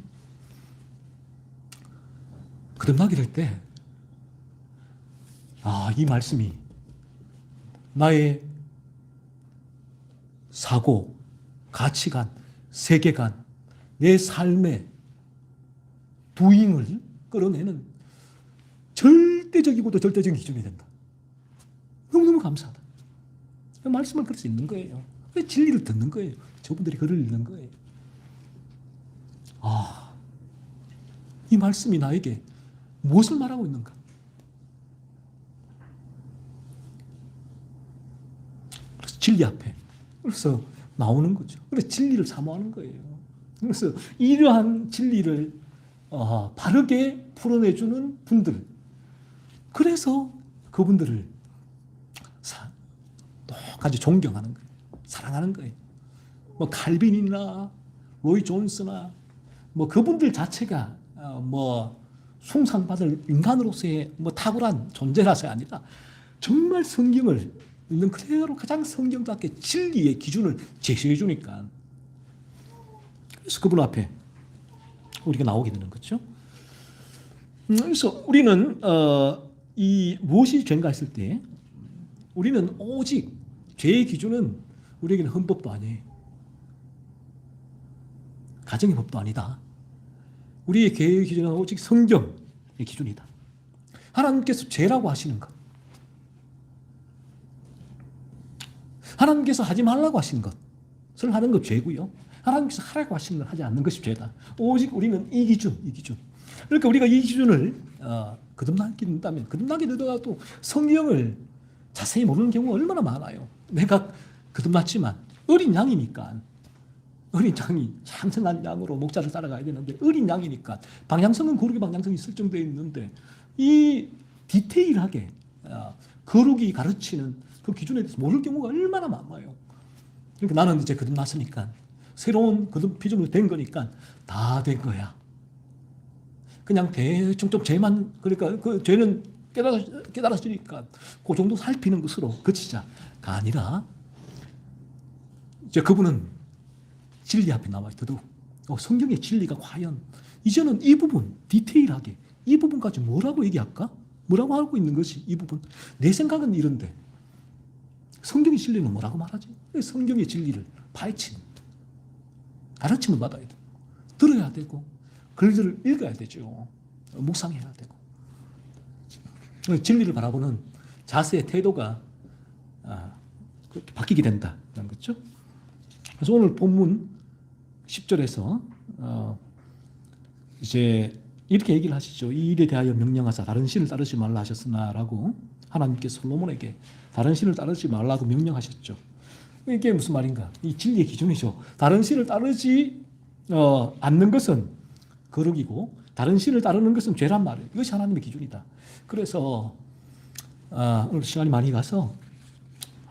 거듭나게 될 때 이 말씀이 나의 사고, 가치관, 세계관, 내 삶의 부잉을 끌어내는 절대적이고도 절대적인 기준이 된다. 너무너무 감사하다. 말씀을 그럴 수 있는 거예요. 진리를 듣는 거예요. 저분들이 글을 읽는 거예요. 이 말씀이 나에게 무엇을 말하고 있는가? 그래서 진리 앞에 그래서 나오는 거죠. 그래서 진리를 사모하는 거예요. 그래서 이러한 진리를 바르게 풀어내주는 분들, 그래서 그분들을 똑같이 존경하는 거예요. 사랑하는 거예요. 뭐 칼빈이나 로이 존스나 뭐 그분들 자체가 뭐 숭상받을 인간으로서의 뭐 탁월한 존재라서 아니라 정말 성경을 읽는 그대로 가장 성경답게 진리의 기준을 제시해 주니까 그래서 그분 앞에 우리가 나오게 되는 거죠. 그래서 우리는 이 무엇이 죄인가 했을 때 우리는 오직 죄의 기준은 우리에게는 헌법도 아니에요. 가정의 법도 아니다. 우리의 죄의 기준은 오직 성경의 기준이다. 하나님께서 죄라고 하시는 것, 하나님께서 하지 말라고 하시는 것을 하는 것 죄고요. 하나님께서 하라고 하시는 걸 하지 않는 것이 죄다. 오직 우리는 이 기준. 그러니까 우리가 이 기준을 거듭나게 된다면, 거듭나게 되더라도 성경을 자세히 모르는 경우가 얼마나 많아요. 내가 거듭났지만 어린 양이니까, 어린 양이 참선한 양으로 목자를 따라가야 되는데 어린 양이니까 방향성은 거룩의 방향성이 설정되어 있는데 이 디테일하게 거룩이 가르치는 그 기준에 대해서 모를 경우가 얼마나 많아요. 그러니까 나는 이제 거듭났으니까 새로운 거듭 피조물이 된 거니까 다 된 거야. 그냥 대충 좀 죄만, 그러니까 그 죄는 깨달았으니까 그 정도 살피는 것으로 그치자가 아니라 이제 그분은 진리 앞에 나와 더더욱 성경의 진리가 과연 이제는 이 부분 디테일하게 이 부분까지 뭐라고 얘기할까? 뭐라고 하고 있는 것이 이 부분. 내 생각은 이런데 성경의 진리는 뭐라고 말하지? 성경의 진리를 파헤치는 가르침을 받아야 돼. 들어야 되고 글들을 읽어야 되죠. 묵상해야 되고 진리를 바라보는 자세의 태도가 바뀌게 된다는 거죠. 그래서 오늘 본문 10절에서 이제 이렇게 얘기를 하시죠. 이 일에 대하여 명령하사 다른 신을 따르지 말라 하셨으나라고 하나님께서 솔로몬에게 다른 신을 따르지 말라고 명령하셨죠. 이게 무슨 말인가? 이 진리의 기준이죠. 다른 신을 따르지 않는 것은 거룩이고 다른 신을 따르는 것은 죄란 말이에요. 이것이 하나님의 기준이다. 그래서 오늘 시간이 많이 가서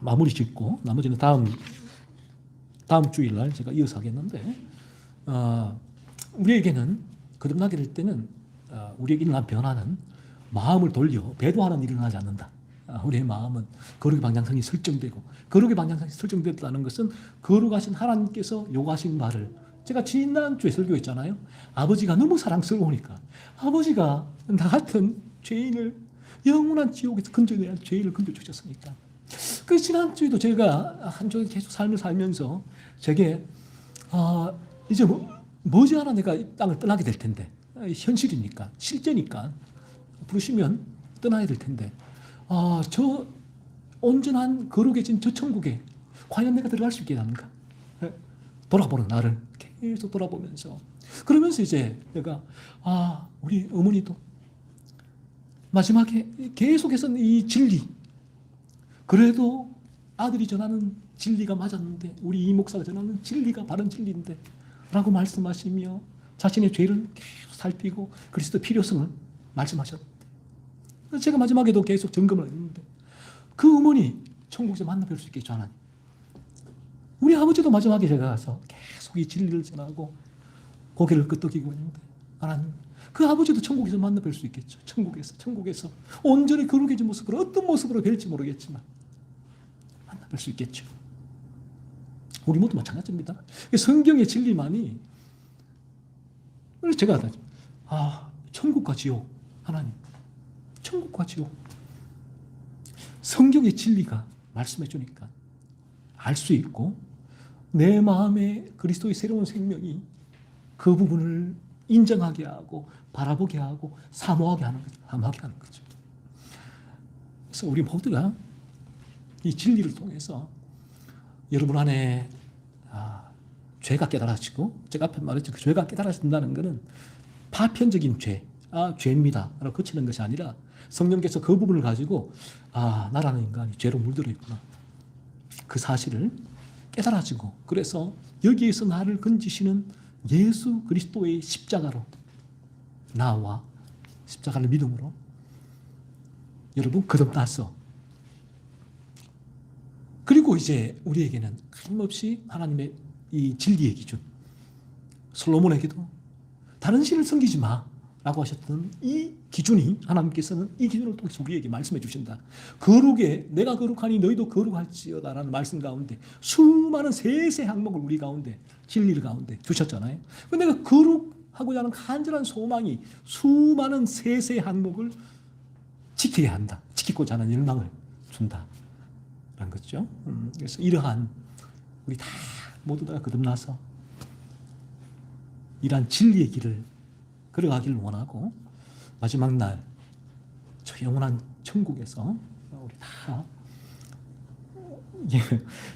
마무리 짓고 나머지는 다음 주일날 제가 이어서 하겠는데 우리에게는 거듭나게 될 때는 우리에게 일어난 변화는 마음을 돌려 배도하는 일이 일어나지 않는다. 우리의 마음은 거룩의 방향성이 설정되고 거룩의 방향성이 설정됐다는 것은 거룩하신 하나님께서 요구하신 바를 제가 지난주에 설교했잖아요. 아버지가 너무 사랑스러우니까 아버지가 나 같은 죄인을 영원한 지옥에서 건져내야 할 죄인을 건져주셨으니까 그 지난주에도 제가 한 주에 계속 삶을 살면서 제게 이제 머지않아 내가 이 땅을 떠나게 될 텐데 현실이니까 실제니까 부르시면 떠나야 될 텐데 저 온전한 거룩해진 저 천국에 과연 내가 들어갈 수 있게 하는가 돌아보는 나를 계속 돌아보면서 그러면서 이제 내가 우리 어머니도 마지막에 계속해서 이 진리 그래도 아들이 전하는 진리가 맞았는데 우리 이 목사가 전하는 진리가 바른 진리인데 라고 말씀하시며 자신의 죄를 계속 살피고 그리스도의 필요성을 말씀하셨는데 제가 마지막에도 계속 점검을 했는데 그 어머니 천국에서 만나 뵐 수 있겠죠 하나님. 우리 아버지도 마지막에 제가 가서 계속 이 진리를 전하고 고개를 끄덕이고 있는데 하나님 그 아버지도 천국에서 만나 뵐 수 있겠죠. 천국에서 온전히 거룩해진 모습으로 어떤 모습으로 뵐지 모르겠지만 만나 뵐 수 있겠죠. 우리 모두 마찬가지입니다. 성경의 진리만이 제가 천국과 지옥 하나님 천국과 지옥 성경의 진리가 말씀해 주니까 알 수 있고 내 마음에 그리스도의 새로운 생명이 그 부분을 인정하게 하고 바라보게 하고 사모하게 하는 거죠. 그래서 우리 모두가 이 진리를 통해서 여러분 안에 죄가 깨달아지고 제가 앞에 말했죠. 그 죄가 깨달아진다는 것은 파편적인 죄입니다 라고 그치는 것이 아니라 성령께서 그 부분을 가지고 나라는 인간이 죄로 물들어 있구나 그 사실을 깨달아지고 그래서 여기에서 나를 건지시는 예수 그리스도의 십자가로 나와 십자가를 믿음으로 여러분 거듭나서 그리고 이제 우리에게는 끊임없이 하나님의 이 진리의 기준 솔로몬에게도 다른 신을 섬기지 마라고 하셨던 이 기준이 하나님께서는 이 기준을 통해서 우리에게 말씀해 주신다. 거룩에 내가 거룩하니 너희도 거룩할지어다라는 말씀 가운데 수많은 세세 항목을 우리 가운데 진리를 가운데 주셨잖아요. 근데 내가 거룩하고자 하는 간절한 소망이 수많은 세세 항목을 지켜야 한다. 지키고자 하는 열망을 준다. 라는 거죠. 그래서 이러한 우리 다 모두 다 거듭나서 이러한 진리의 길을 걸어가기를 원하고 마지막 날 저 영원한 천국에서 우리 다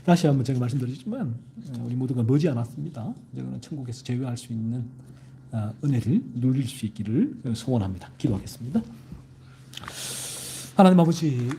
다시 한번 제가 말씀드리지만 우리 모두가 머지않았습니다. 이제는 천국에서 제외할 수 있는 은혜를 누릴 수 있기를 소원합니다. 기도하겠습니다. 하나님 아버지